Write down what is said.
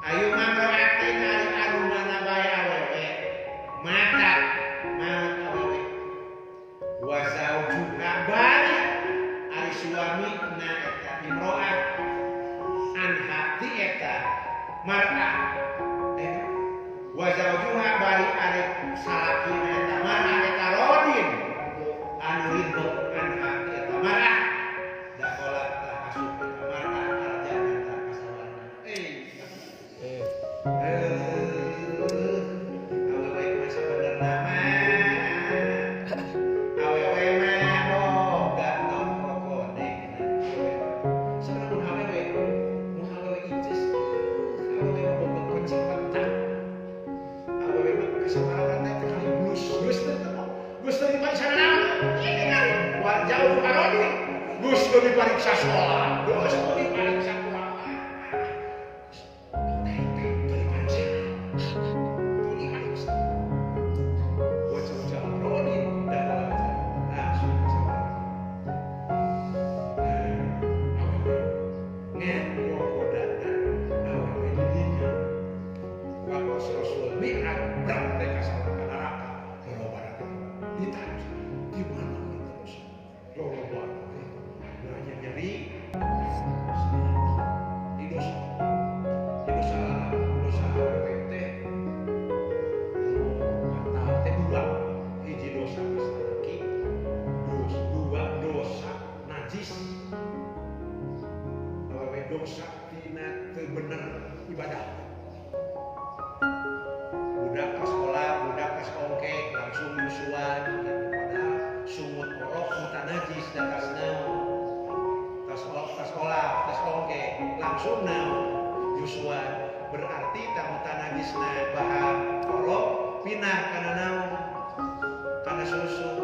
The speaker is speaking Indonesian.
Ayo mangkarakeun ari anu mana bae awewe. Mata maut awewe. Wa zaujuha bari ari suamina eta imro'ah an hati eta mar'ah. Wa zaujuha bari ari salakina eta mar'ah eta rodin anu ridho an hati eta mar'ah. Dakholat lah asup eta mar'ah arjana ta kasawarna. Awewe mah sabenerna mah awewe mah boga tong kokodek. Samun awewe ijes awewe boga kuncing pentak. Awewe mah kasamaran teh kali Gus teh Gus teh dipariksa naon? Ini kan warjau karodi. Gus teh dipariksa sholat. Gus teh dipariksa puasa. Dosa tina teu bener ibadah. Budak ka sekolah, budak ka ongkek langsung musuhan pada sumut orok muta najis da kas naon. Tas sekolah, tas ongkek langsung naon musuhan. Berarti ta muta najisna bahan orok pindah kana naon? Kana susu.